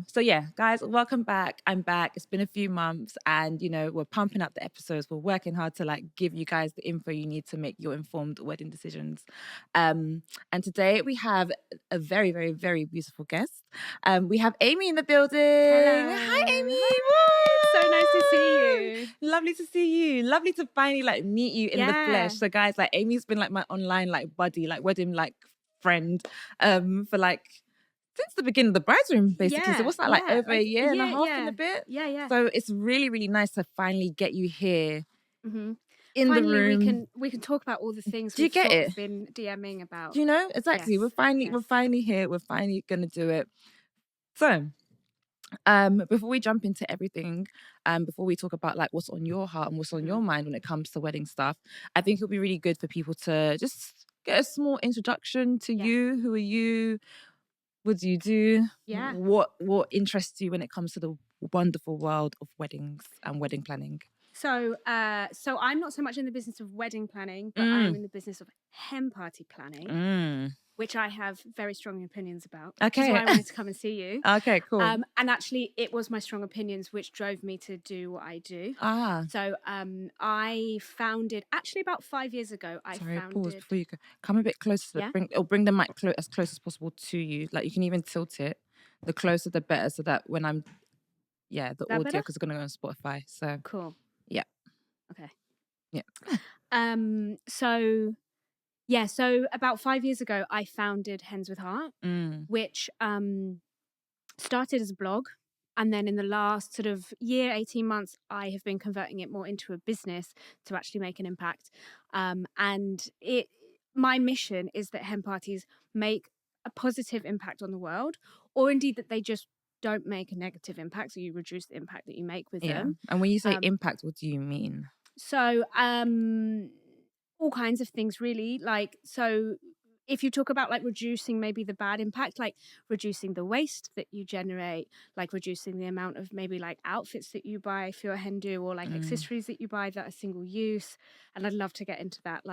So yeah, guys, welcome back. I'm back. It's been a few months and, we're pumping up the episodes. We're working hard to give you guys the info you need to make your informed wedding decisions. And today we have a very, very, very beautiful guest. We have Amy in the building. Hello. Hi, Amy. Hi. So nice to see you. Lovely to see you. Lovely to finally meet you in the flesh. So guys, Amy's been my online buddy, wedding friend for since the beginning of the bride's room, basically. So what's that, over a year and a half and a bit? Yeah. So it's really, really nice to finally get you here in the room. We can talk about all the things we've sort of been DMing about. Exactly. Yes. We're finally here. We're finally gonna do it. So before we jump into everything, before we talk about what's on your heart and what's on your mind when it comes to wedding stuff, I think it'll be really good for people to just get a small introduction to you. Who are you? What do you do? Yeah. What interests you when it comes to the wonderful world of weddings and wedding planning? So I'm not so much in the business of wedding planning, but I'm in the business of hen party planning, which I have very strong opinions about. Okay. Which is why I wanted to come and see you. Okay, cool. And actually, it was my strong opinions which drove me to do what I do. So I founded, actually about 5 years ago, Pause before you go. Come a bit closer. Bring the mic as close as possible to you. You can even tilt it. The closer, the better, so that when I'm... Yeah, the audio, because it's going to go on Spotify. So cool. Yeah. Okay. Yeah. So about 5 years ago, I founded Hens with Heart, which started as a blog. And then in the last sort of year, 18 months, I have been converting it more into a business to actually make an impact. My mission is that hen parties make a positive impact on the world, or indeed that they just don't make a negative impact, so you reduce the impact that you make with them. And when you say impact, what do you mean? So all kinds of things, really. So if you talk about reducing maybe the bad impact, reducing the waste that you generate, reducing the amount of maybe outfits that you buy for your Hen-Do, or accessories that you buy that are single use. And I'd love to get into that.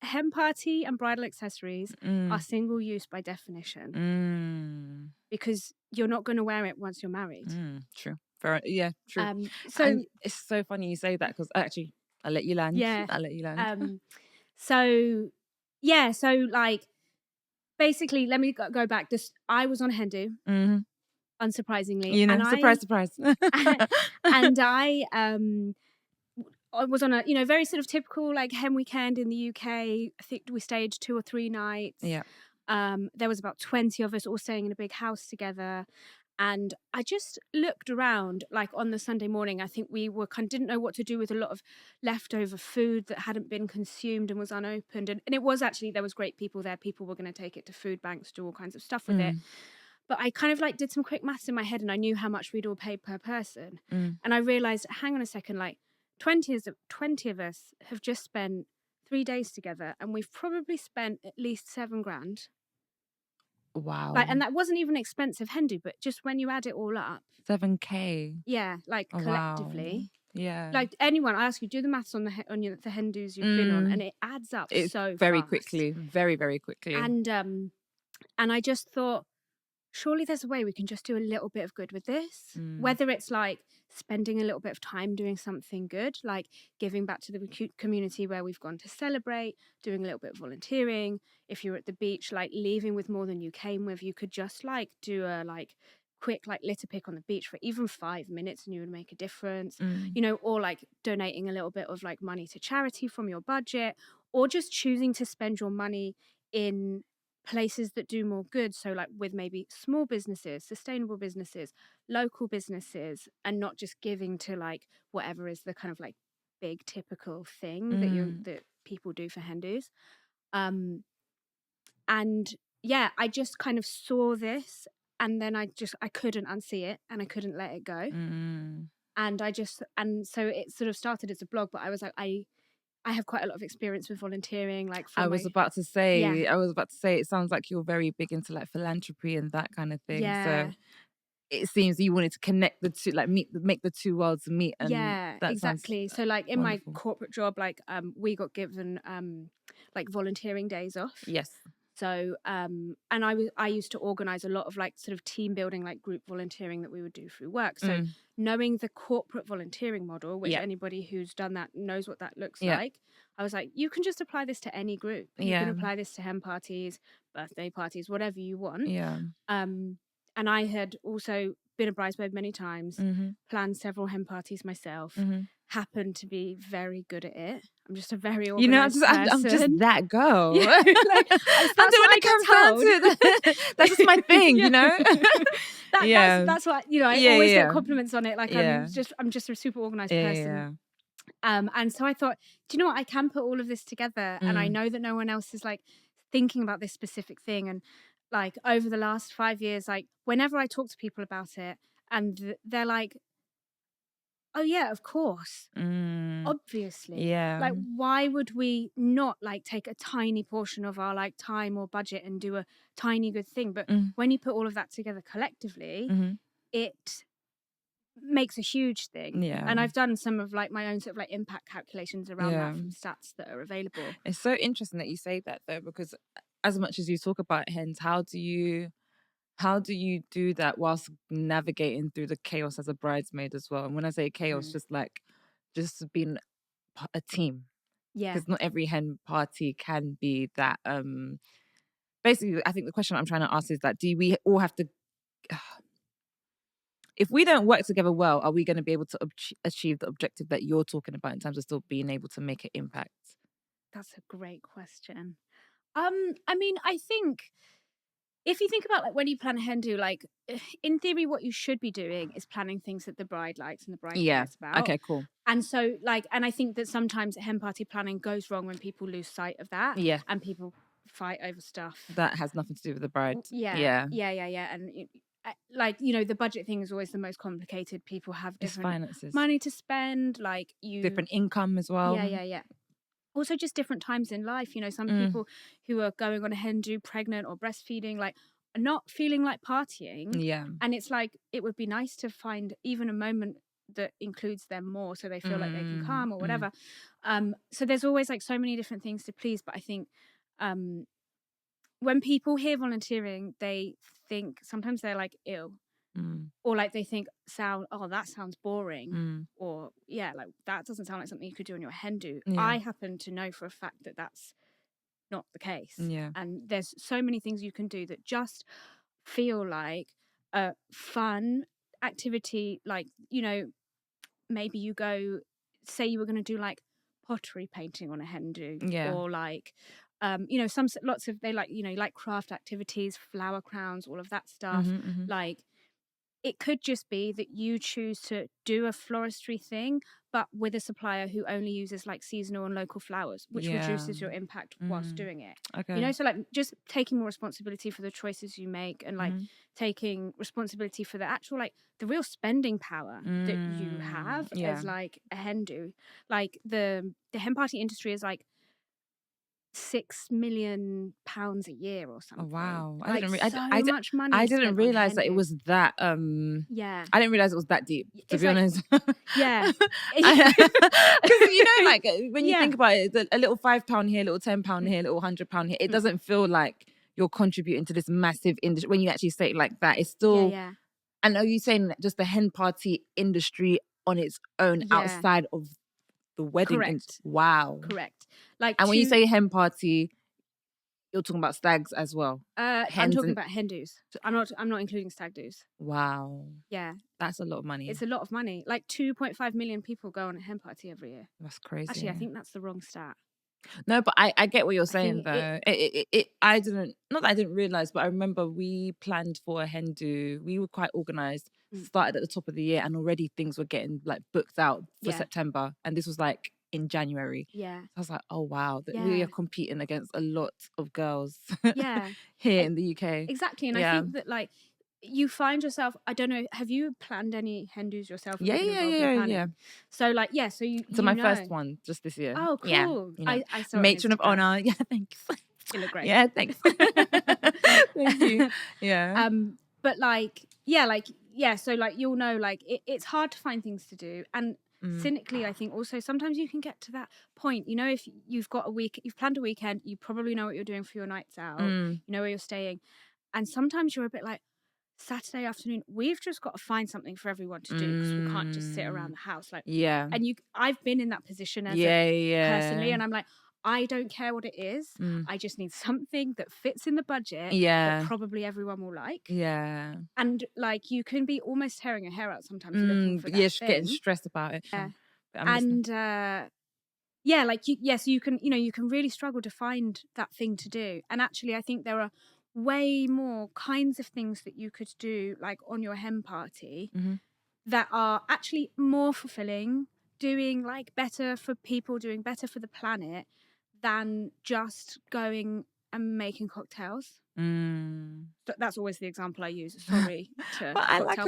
Hen party and bridal accessories are single use by definition, because you're not going to wear it once you're married. True. True. And it's so funny you say that, because actually I'll let you land. I'll let you land. Basically, let me go back. I was on Hen-Do, unsurprisingly. Surprise. And I was on a very sort of typical hen weekend in the UK. I think we stayed 2 or 3 nights. Yeah. There was about 20 of us all staying in a big house together. And I just looked around, like on the Sunday morning. I think we were didn't know what to do with a lot of leftover food that hadn't been consumed and was unopened. And it was actually, there was great people there. People were going to take it to food banks, do all kinds of stuff with it. But I kind of like did some quick maths in my head, and I knew how much we'd all pay per person. And I realized, hang on a second, like 20 of us have just spent 3 days together, and we've probably spent at least $7,000. Wow. Like, and that wasn't even expensive Hen-Do, but just when you add it all up, $7,000. yeah, like collectively. Wow. Yeah. Like anyone, I ask you, do the maths on the Hen-Dos you've been on, and it adds up so very fast. quickly, very, very quickly. And I just thought, surely there's a way we can just do a little bit of good with this. Whether it's like spending a little bit of time doing something good, like giving back to the community where we've gone to celebrate, doing a little bit of volunteering. If you're at the beach, like leaving with more than you came with, you could just like do a like quick like litter pick on the beach for even 5 minutes and you would make a difference, you know, or like donating a little bit of like money to charity from your budget, or just choosing to spend your money in places that do more good. So like with maybe small businesses, sustainable businesses, local businesses, and not just giving to like whatever is the kind of like big typical thing that people do for Hen-Dos. And yeah, I just kind of saw this, and then I couldn't unsee it, and I couldn't let it go. And so it sort of started as a blog, but I was like, I have quite a lot of experience with volunteering. Like I was about to say, it sounds like you're very big into like philanthropy and that kind of thing. Yeah. So it seems you wanted to connect the two, like make the two worlds meet. And yeah, that exactly. So like in wonderful. my corporate job, like we got given like volunteering days off. Yes. So and I used to organize a lot of like sort of team building, like group volunteering that we would do through work. So knowing the corporate volunteering model, which anybody who's done that knows what that looks like, I was like, you can just apply this to any group. You can apply this to hen parties, birthday parties, whatever you want. Yeah. And I had also been a bridesmaid many times, planned several hen parties myself, happened to be very good at it. I'm just a very organized person. I'm just that girl. Yeah, like, I'm doing it comes down to it. That's just my thing, you know. That's what, you know. I always get compliments on it. Like I'm just a super organized person. And so I thought, do you know what? I can put all of this together, and I know that no one else is like thinking about this specific thing. And like over the last 5 years, like whenever I talk to people about it, and they're like, oh yeah, of course, obviously, like why would we not like take a tiny portion of our like time or budget and do a tiny good thing? But when you put all of that together collectively, it makes a huge thing. And I've done some of like my own sort of like impact calculations around that from stats that are available. It's so interesting that you say that though, because as much as you talk about hens, how do you do that whilst navigating through the chaos as a bridesmaid as well? And when I say chaos, just being a team. Yeah. Because not every hen party can be that. Basically, I think the question I'm trying to ask is that, do we all have to... if we don't work together well, are we going to be able to achieve the objective that you're talking about in terms of still being able to make an impact? That's a great question. I mean, I think if you think about like when you plan a Hen-Do, like in theory, what you should be doing is planning things that the bride likes and the bride cares about. Okay, cool. And so like, and I think that sometimes hen party planning goes wrong when people lose sight of that. Yeah. And people fight over stuff that has nothing to do with the bride. Yeah. And like, you know, the budget thing is always the most complicated. People have different finances, money to spend, like different income as well. Yeah. Also just different times in life, you know, some people who are going on a Hen-Do pregnant or breastfeeding, like are not feeling like partying. Yeah. And it's like, it would be nice to find even a moment that includes them more so they feel like they can come or whatever. So there's always like so many different things to please. But I think when people hear volunteering, they think sometimes they're like, ew. Or like they think that sounds boring, or like that doesn't sound like something you could do on your Hen-Do. I happen to know for a fact that that's not the case. And there's so many things you can do that just feel like a fun activity. Like, you know, maybe you go, say you were going to do like pottery painting on a Hen-Do, or like you know, lots of they like, you know, like craft activities, flower crowns, all of that stuff. Like it could just be that you choose to do a floristry thing, but with a supplier who only uses like seasonal and local flowers, which reduces your impact whilst doing it. Okay. You know, so like just taking more responsibility for the choices you make, and like taking responsibility for the actual, like the real spending power that you have as like a Hen-Do. Like the hen party industry is like £6 million a year or something. Oh wow! I didn't much money. I didn't realize that it Hen-Do. was that. Yeah, I didn't realize it was that deep. To be like, honest. Yeah, Because you know, like when you think about it, a little £5 here, little £10 here, little £100 here. It doesn't feel like you're contributing to this massive industry when you actually say it like that. It's still. yeah. And are you saying that just the hen party industry on its own outside of the wedding? Correct. Wow. Correct. Like, and when you say hen party, you're talking about stags as well. I'm talking about Hen-Dos. I'm not including stag do's. Wow. Yeah, that's a lot of money. It's a lot of money. Like 2.5 million people go on a hen party every year. That's crazy. Actually, I think that's the wrong stat. No, but I get what you're saying though. I didn't realize, but I remember we planned for a Hen-Do. We were quite organized. Started at the top of the year, and already things were getting like booked out for September, and this was like in January. Yeah, so I was like, oh wow, that we are competing against a lot of girls. Yeah, here in the UK. Exactly, and I think that like you find yourself. I don't know. Have you planned any Hen-Dos yourself? Yeah. So like, so you. So my first one just this year. Oh, cool. Yeah, you know, I saw matron of honor. Yeah, thanks. You look great. Yeah, thanks. Thank you. Yeah. But like, so like you'll know, like it's hard to find things to do, and cynically, I think also sometimes you can get to that point. You know, if you've planned a weekend, you probably know what you're doing for your nights out. You know where you're staying, and sometimes you're a bit like, Saturday afternoon, we've just got to find something for everyone to do because we can't just sit around the house. Like, and I've been in that position as personally, and I'm like, I don't care what it is. I just need something that fits in the budget that probably everyone will like. Yeah. And like, you can be almost tearing your hair out sometimes looking for that thing. Getting stressed about it. Yeah. And so you can, you can really struggle to find that thing to do. And actually, I think there are way more kinds of things that you could do like on your hen party that are actually more fulfilling, doing like better for people, doing better for the planet than just going and making cocktails. That's always the example I use. Sorry to but I like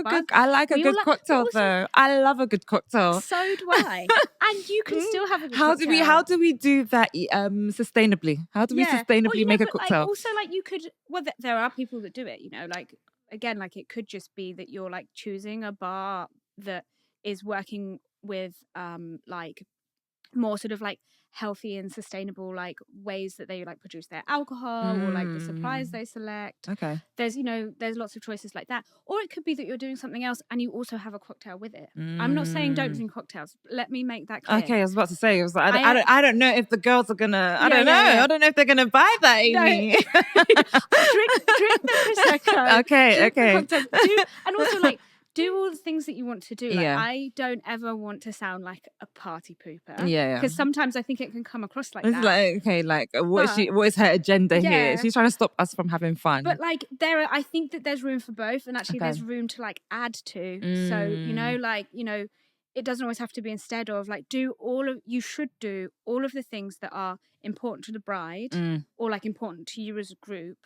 a good cocktail though. I love a good cocktail. So do I. And you can still have a good cocktail. How do we do that sustainably? How do we sustainably make a cocktail? Like, also, like, you could, there are people that do it, like, again, like, it could just be that you're like choosing a bar that is working with like more sort of like healthy and sustainable like ways that they like produce their alcohol or like the suppliers they select. Okay. There's lots of choices like that. Or it could be that you're doing something else and you also have a cocktail with it. I'm not saying don't drink cocktails. Let me make that clear. Okay, I was about to say, I don't know if the girls are gonna I don't know. I don't know if they're gonna buy that, Amy. No. drink the prosecco. Okay. And also like do all the things that you want to do. Like, I don't ever want to sound like a party pooper. Yeah. Because sometimes I think it can come across like that. Like, okay, like what is her agenda here? She's trying to stop us from having fun. But like I think that there's room for both, and actually there's room to like add to. So, it doesn't always have to be instead of like you should do all of the things that are important to the bride or like important to you as a group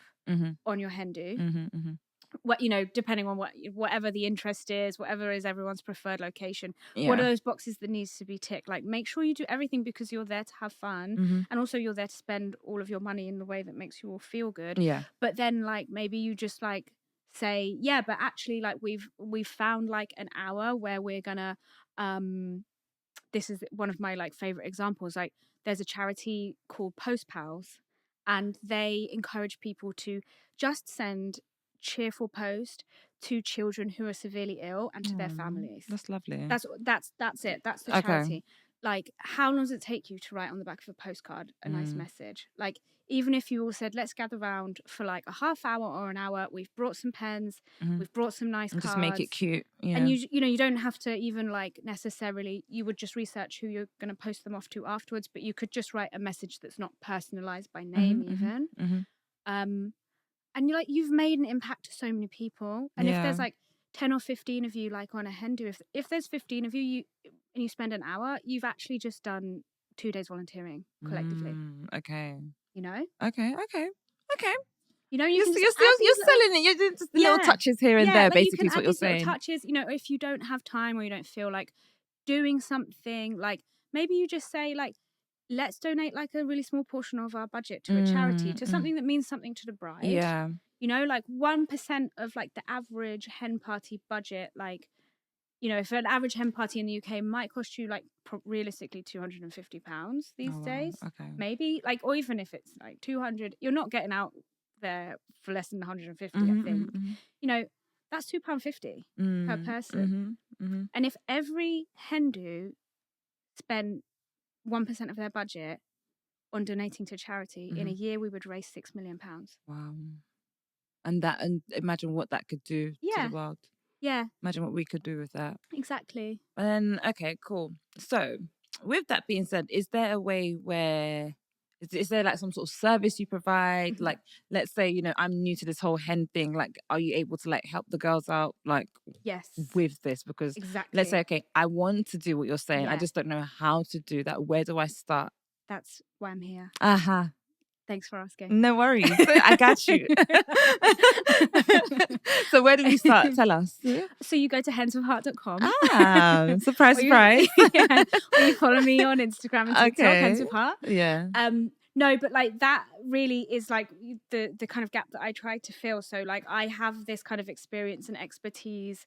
on your Hen-Do. What depending on whatever the interest is, whatever is everyone's preferred location, what are those boxes that needs to be ticked? Like, make sure you do everything because you're there to have fun, and also you're there to spend all of your money in the way that makes you all feel good. Yeah. But then, like, maybe you just like say, but actually, like we've found like an hour where we're gonna. This is one of my like favorite examples. Like, there's a charity called Post Pals, and they encourage people to just send cheerful post to children who are severely ill and to their families. That's lovely. That's it. That's the charity. Like, how long does it take you to write on the back of a postcard a nice message? Like, even if you all said, let's gather around for like a half hour or an hour, we've brought some pens, we've brought some nice cards. Just make it cute. Yeah. And you don't have to even like necessarily, you would just research who you're going to post them off to afterwards, but you could just write a message that's not personalized by name even. And you've made an impact to so many people. And if there's like 10 or 15 of you like on a Hen-Do, if there's 15 of you, and you spend an hour, you've actually just done 2 days volunteering collectively. Okay. You know? Okay. You know, you You're can just still add these you're selling it. You're doing just the little touches here and there. like Basically, you is can what add you're these little saying. touches. You know, if you don't have time or you don't feel like doing something, like maybe you just say like, let's donate like a really small portion of our budget to a charity, to something that means something to the bride. Yeah. You know, like 1% of like the average hen party budget, like, you know, if an average hen party in the UK might cost you like realistically £250 these days, maybe, like, or even if it's like 200, you're not getting out there for less than 150. I think, you know, that's £2.50 per person. And if every Hen-Do spent 1% of their budget on donating to charity, in a year we would raise £6 million. Wow. And imagine what that could do to the world. Yeah. Imagine what we could do with that. Exactly. And okay, cool. So with that being said, is there a way where, is there like some sort of service you provide? Like, let's say, you know, I'm new to this whole hen thing. Like, are you able to like help the girls out, like, with this? Because let's say, okay, I want to do what you're saying. I just don't know how to do that. Where do I start? That's why I'm here. Thanks for asking. No worries. I got you. So where do we start? Tell us. So you go to henswithheart.com. Surprise, surprise. Or you follow me on Instagram and TikTok, Hens with Heart. Yeah. No, but like that really is like the kind of gap that I try to fill. So like I have this kind of experience and expertise,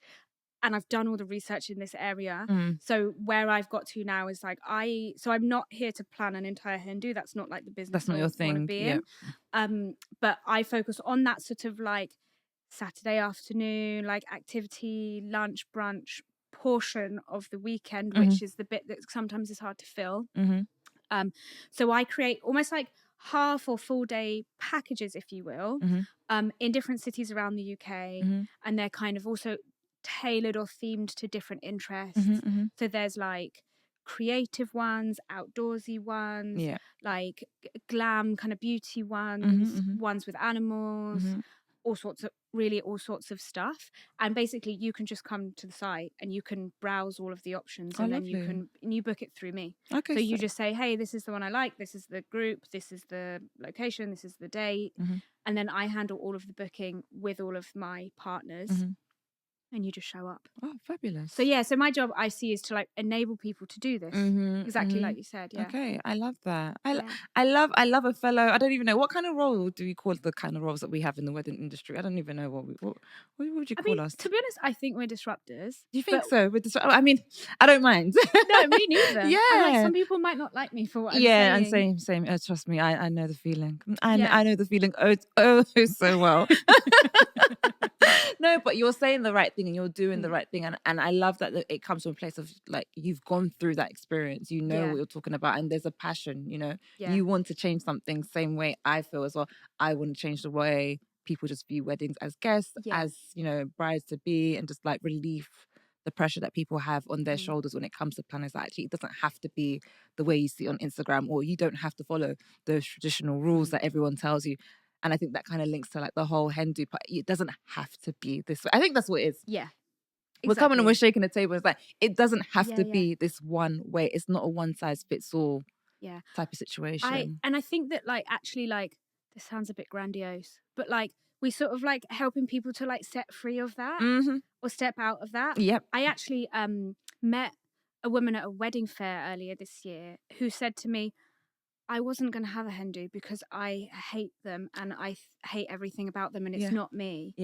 and I've done all the research in this area. So where I've got to now is like I'm not here to plan an entire Hen-Do. That's not like the business. That's not your thing. Yeah. But I focus on that sort of like Saturday afternoon, like activity, lunch, brunch portion of the weekend, which is the bit that sometimes is hard to fill. So I create almost like half or full day packages, if you will, in different cities around the UK, and they're kind of also tailored or themed to different interests. So there's like creative ones, outdoorsy ones, like glam kind of beauty ones, ones with animals, all sorts of stuff. And basically you can just come to the site and you can browse all of the options, and then you book it through me. So you just say, hey, this is the one I like, this is the group, this is the location, this is the date, and then I handle all of the booking with all of my partners. And you just show up. Oh, fabulous. So yeah, so my job I see is to like enable people to do this. Exactly like you said. Yeah. Okay, I love that. I love a fellow. I don't even know what kind of role do we call the kind of roles that we have in the wedding industry. I don't even know what would you call us? To be honest, I think we're disruptors. Do you think so? I mean, I don't mind. No, me neither. Yeah. And like some people might not like me for what I'm saying. Yeah, and same. Trust me, I know the feeling. I know the feeling oh so well. No, but you're saying the right thing and you're doing the right thing, and I love that it comes from a place of like you've gone through that experience, you know what you're talking about, and there's a passion, you know. You want to change something, same way I feel as well. I want to change the way people just view weddings as guests, as, you know, brides to be, and just like relieve the pressure that people have on their shoulders when it comes to planners. Actually, it doesn't have to be the way you see on Instagram, or you don't have to follow those traditional rules that everyone tells you. And I think that kind of links to like the whole Hen-Do part. It doesn't have to be this way. I think that's what it is. Yeah. Exactly. We're coming and we're shaking the table. It's like, it doesn't have to be this one way. It's not a one size fits all type of situation. And I think that like, actually, like, this sounds a bit grandiose, but like we sort of like helping people to like set free of that or step out of that. I actually met a woman at a wedding fair earlier this year who said to me, I wasn't going to have a Hen-Do because I hate them and I hate everything about them, and it's not me.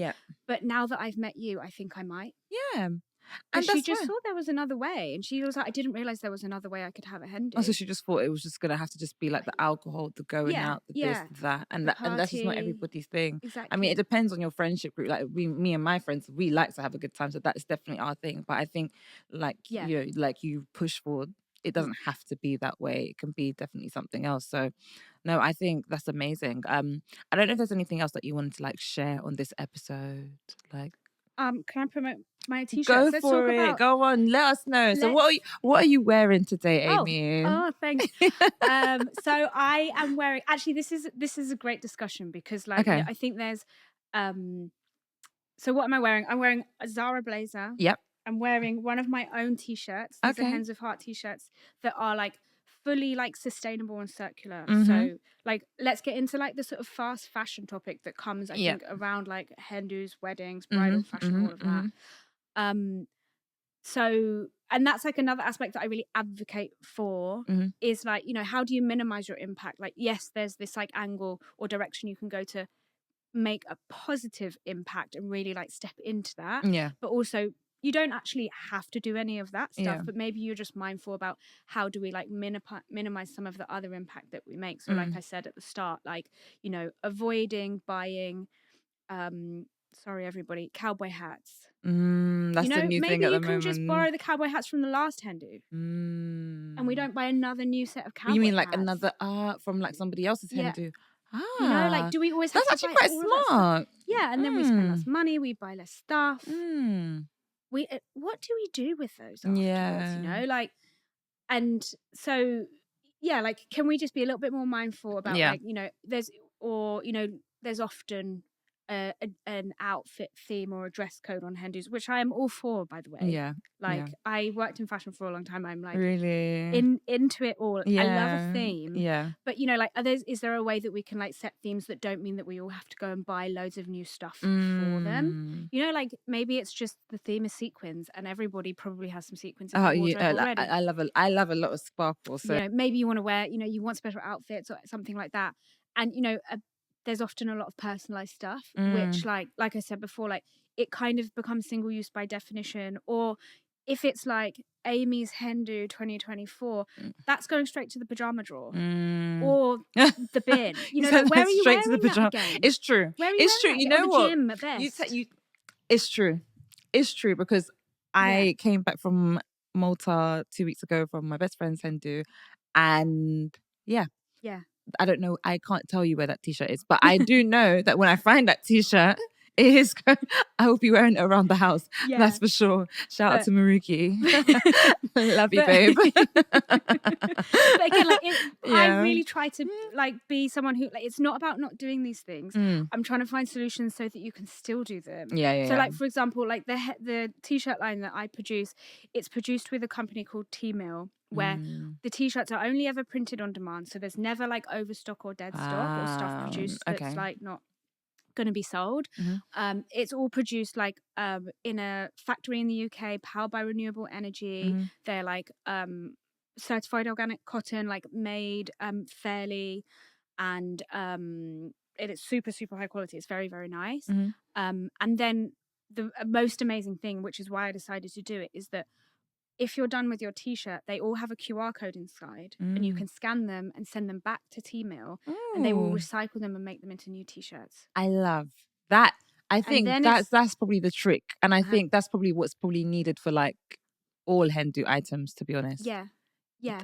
But now that I've met you, I think I might. And she just thought there was another way, and she was like, I didn't realize there was another way I could have a Hen-Do. Oh, so she just thought it was just going to have to just be like the alcohol, the going out, the this, that. And that's just not everybody's thing. Exactly. I mean, it depends on your friendship group. Like me and my friends, we like to have a good time. So that's definitely our thing. But I think like, you know, like you push forward, it doesn't have to be that way. It can be definitely something else. So no, I think that's amazing. I don't know if there's anything else that you wanted to like share on this episode. Like, can I promote my t-shirts? Go for it. Go on. Let us know. So what are you wearing today, Amy? Oh, thanks. So I am wearing. Actually, this is a great discussion because like I think there's So what am I wearing? I'm wearing a Zara blazer. Yep. I'm wearing one of my own t-shirts. These are Okay. Hens with Heart t-shirts that are like fully like sustainable and circular. Mhm. So like let's get into like the sort of fast fashion topic that comes, I Yep. think, around like Hen-Do's, weddings, bridal fashion, all of that. So, and that's like another aspect that I really advocate for is like, you know, how do you minimize your impact? Like, yes, there's this like angle or direction you can go to make a positive impact and really like step into that. Yeah. But also, you don't actually have to do any of that stuff, Yeah. but maybe you're just mindful about how do we like minimize some of the other impact that we make. So like I said at the start, like, you know, avoiding buying sorry everybody, cowboy hats. That's You the know, new thing maybe at the you can just borrow moment. the cowboy hats from the last Hen-Do and we don't buy another new set of cowboy You mean like hats. another art from like somebody else's Yeah. Hen-Do? You know, like, do we always have That's to actually buy quite all of that stuff? smart. Yeah, and then we spend less money, we buy less stuff. What do we do with those afterwards? Yeah. You know, like, and so yeah, like, can we just be a little bit more mindful about Yeah. like, you know, there's often an outfit theme or a dress code on Hen-Do's, which I am all for, by the way. Yeah. Like, I worked in fashion for a long time. I'm like Really into it all. I love a theme. Yeah. But you know, like, is there a way that we can like set themes that don't mean that we all have to go and buy loads of new stuff for them? You know, like maybe it's just the theme is sequins, and everybody probably has some sequins in their wardrobe already. I love a lot of sparkle. So you know, maybe you want to wear, you know, you want special outfits or something like that, and you know, there's often a lot of personalized stuff, which like I said before, like it kind of becomes single use by definition. Or if it's like Amy's Hen-Do 2024, that's going straight to the pajama drawer or the bin. You know, like, where are you straight wearing to the pajama? that again? It's true. Where are you It's true. wearing You that? know Or the what? gym at best. It's true. It's true because I came back from Malta 2 weeks ago from my best friend's Hen-Do, and yeah. I don't know. I can't tell you where that t-shirt is, but I do know that when I find that t-shirt, I will be wearing it around the house. Yeah. That's for sure. Shout out to Maruki. Love you, babe. But again, like I really try to like be someone who like, it's not about not doing these things. I'm trying to find solutions so that you can still do them. So like, for example, like the t-shirt line that I produce, it's produced with a company called T-Mill, where the t-shirts are only ever printed on demand. So there's never like overstock or dead stock or stuff produced that's like not going to be sold. It's all produced like in a factory in the UK, powered by renewable energy. They're like certified organic cotton, like made fairly, and it is super high quality. It's very, very nice. And then the most amazing thing, which is why I decided to do it, is that if you're done with your t-shirt, they all have a QR code inside and you can scan them and send them back to T-Mill and they will recycle them and make them into new t-shirts. I love that. I think that's probably the trick. And I think that's probably what's probably needed for like all Hen-Do items, to be honest. Yeah.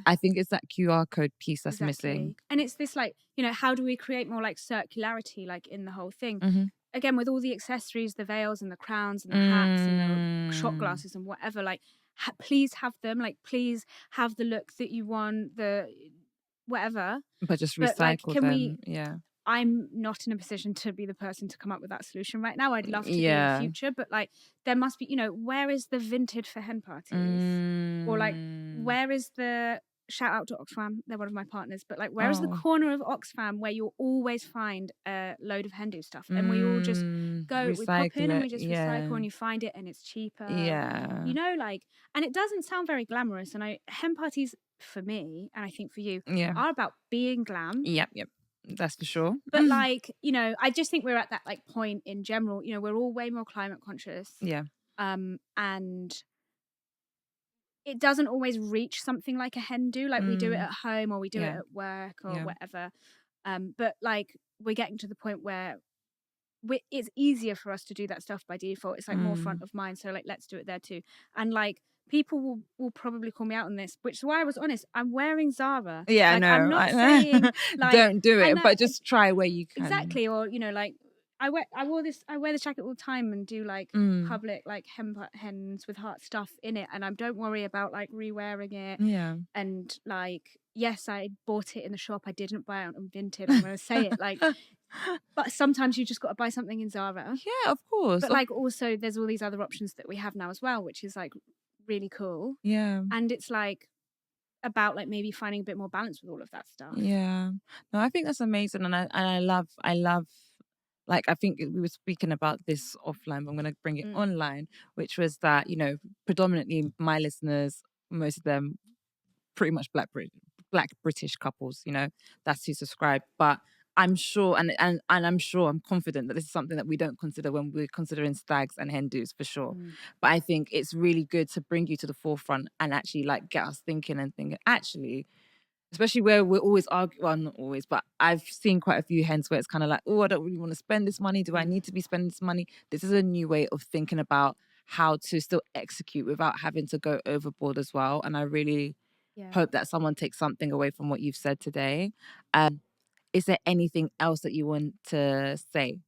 I think it's that QR code piece that's missing. And it's this like, you know, how do we create more like circularity like in the whole thing? Again, with all the accessories, the veils and the crowns and the hats and the shot glasses and whatever, like please have them, like please have the look that you want, the whatever, but just recycle them. I'm not in a position to be the person to come up with that solution right now. I'd love to be in the future, but like there must be, you know, where is the Vinted for hen parties? Or like where is the, shout out to Oxfam, they're one of my partners, but like where is the corner of Oxfam where you'll always find a load of Hen-Do stuff and we all just go, we pop in and we just recycle and you find it and it's cheaper. You know, like, and it doesn't sound very glamorous, and hen parties for me, and I think for you, are about being glam. Yep. That's for sure. But like, you know, I just think we're at that like point in general, you know, we're all way more climate conscious. And it doesn't always reach something like a Hen-Do, like we do it at home or we do it at work or whatever. But like we're getting to the point where it's easier for us to do that stuff by default. It's like more front of mind. So like, let's do it there too. And like people will probably call me out on this, which is why I was honest. I'm wearing Zara. Yeah, like, I know. I'm not saying like don't do it, but just try where you can. Exactly. Or, you know, like I wear this jacket all the time and do like public like Hens with Heart stuff in it, and I don't worry about like re-wearing it. And like, yes, I bought it in the shop. I didn't buy it on Vinted. I'm gonna say it. Like, But sometimes you just got to buy something in Zara. Yeah, of course. But like also there's all these other options that we have now as well, which is like really cool. Yeah. And it's like about like maybe finding a bit more balance with all of that stuff. Yeah. No, I think that's amazing. And I love like, I think we were speaking about this offline, but I'm going to bring it online, which was that, you know, predominantly my listeners, most of them pretty much black British couples, you know, that's who subscribe. But I'm sure, and I'm sure, I'm confident that this is something that we don't consider when we're considering stags and Hen-Dos for sure. But I think it's really good to bring you to the forefront and actually like get us thinking and thinking, actually, especially where we're always arguing, well, not always, but I've seen quite a few hens where it's kind of like, oh, I don't really want to spend this money. Do I need to be spending this money? This is a new way of thinking about how to still execute without having to go overboard as well. And I really hope that someone takes something away from what you've said today. Is there anything else that you want to say?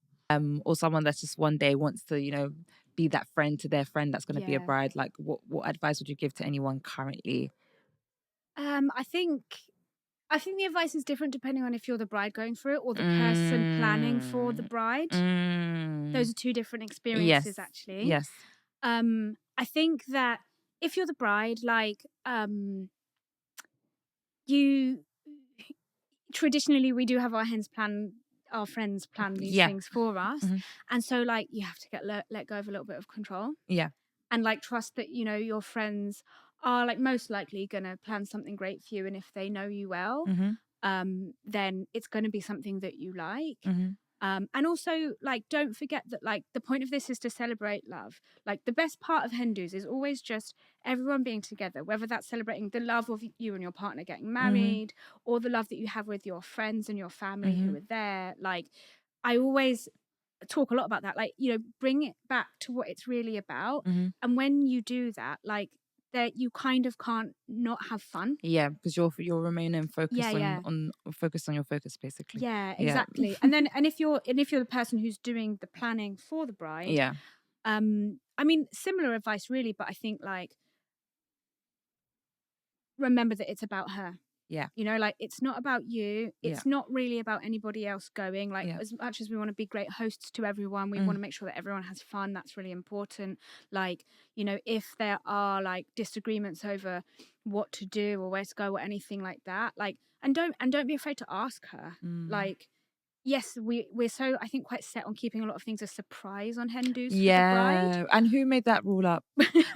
Or someone that's just one day wants to, you know, be that friend to their friend that's going to be a bride. Like, what advice would you give to anyone currently? I think the advice is different depending on if you're the bride going through it or the person planning for the bride. Those are two different experiences, actually. Yes. I think that if you're the bride, like, you traditionally we do have our friends plan these things for us, and so like you have to let go of a little bit of control, and like trust that, you know, your friends are like most likely gonna plan something great for you, and if they know you well, then it's gonna be something that you like. And also, like, don't forget that, like, the point of this is to celebrate love. Like, the best part of Hen-Dos is always just everyone being together, whether that's celebrating the love of you and your partner getting married, or the love that you have with your friends and your family who are there. Like, I always talk a lot about that. Like, you know, bring it back to what it's really about. And when you do that, like, that you kind of can't not have fun. Yeah, because you're remaining focused on focused on your focus, basically. Yeah, exactly. and if you're the person who's doing the planning for the bride, I mean, similar advice really, but I think like remember that it's about her. Yeah. You know, like it's not about you. It's not really about anybody else going. Like as much as we want to be great hosts to everyone, we want to make sure that everyone has fun. That's really important. Like, you know, if there are like disagreements over what to do or where to go or anything like that, like and don't be afraid to ask her. Like, yes, we're so I think quite set on keeping a lot of things a surprise on Hen-Dos for the bride. And who made that rule up?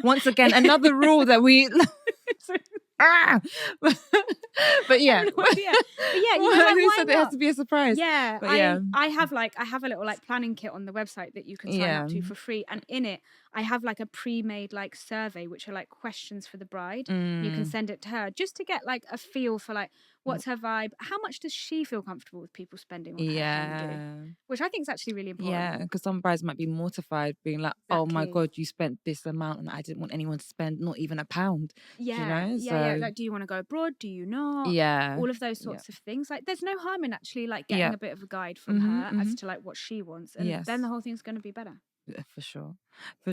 Once again, another rule that we but yeah. But yeah, you know, like, who why said not? it has to be a surprise? Yeah, but yeah. I have a little like planning kit on the website that you can sign up to for free, and in it I have like a pre-made like survey which are like questions for the bride. You can send it to her just to get like a feel for like what's her vibe, how much does she feel comfortable with people spending on her Hen-Do, which I think is actually really important. Yeah, because some brides might be mortified being like, oh my god, you spent this amount and I didn't want anyone to spend not even £1. Yeah, you know? yeah. Like, do you want to go abroad? Do you not? Yeah, all of those sorts of things. Like, there's no harm in actually like getting a bit of a guide from her as to like what she wants, and then the whole thing's going to be better. Yeah, for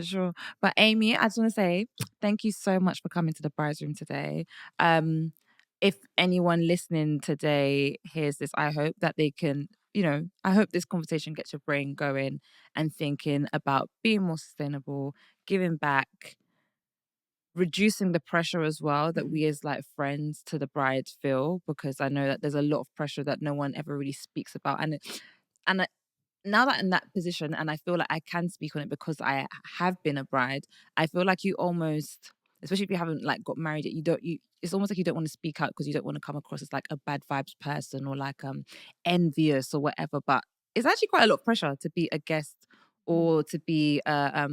sure. But Amy, I just want to say thank you so much for coming to the bride's room today. If anyone listening today hears this, I hope that they can, you know, I hope this conversation gets your brain going and thinking about being more sustainable, giving back, reducing the pressure as well that we as like friends to the bride feel, because I know that there's a lot of pressure that no one ever really speaks about, and now that I'm in that position and I feel like I can speak on it because I have been a bride, I feel like you almost, especially if you haven't like got married yet, it's almost like you don't want to speak out because you don't want to come across as like a bad vibes person or like envious or whatever. But it's actually quite a lot of pressure to be a guest or to be a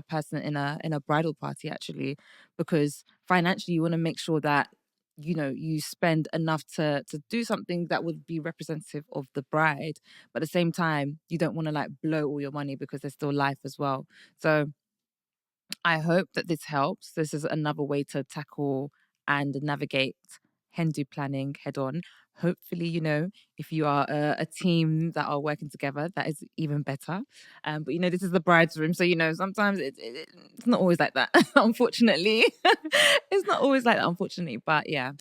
person in a bridal party, actually, because financially you want to make sure that, you know, you spend enough to do something that would be representative of the bride, but at the same time you don't want to like blow all your money because there's still life as well. So I hope that this helps. This is another way to tackle and navigate Hen-Do planning head on. Hopefully, you know, if you are a team that are working together, that is even better. But, you know, this is the bride's room. So, you know, sometimes it's not always like that, unfortunately. It's not always like that, unfortunately. But, yeah.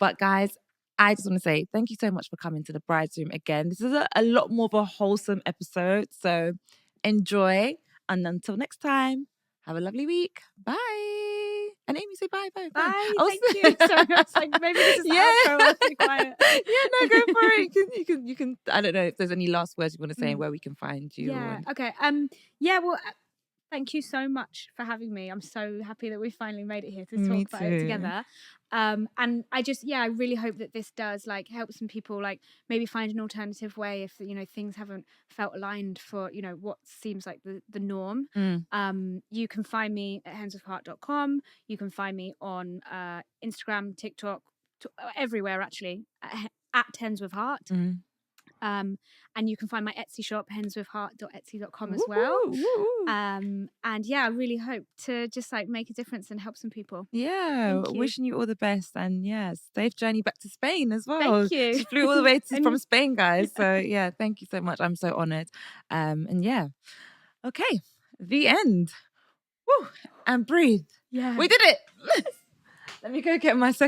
But, guys, I just want to say thank you so much for coming to the Bride's Room again. This is a lot more of a wholesome episode. So enjoy. And until next time, have a lovely week. Bye. And Amy, say bye. Bye. Oh, Thank you. Sorry, I was like, maybe this is the outro. I'll be quiet. Yeah, no, go for it. You can. I don't know if there's any last words you want to say and where we can find you. Yeah. Okay. Yeah. Well, thank you so much for having me. I'm so happy that we finally made it here to talk about it together. And I really hope that this does like help some people like maybe find an alternative way if things haven't felt aligned for what seems like the norm. You can find me at henswithheart.com. You can find me on Instagram, TikTok, everywhere actually at Hens with Heart. And you can find my Etsy shop, henswithheart.etsy.com as well. And yeah, I really hope to just like make a difference and help some people. Yeah, wishing you all the best, and yeah, safe journey back to Spain as well. Thank you. She flew all the way from Spain, guys. So yeah, thank you so much. I'm so honoured. And yeah, okay, the end. Woo! And breathe. Yeah, we did it. Let me go get my second.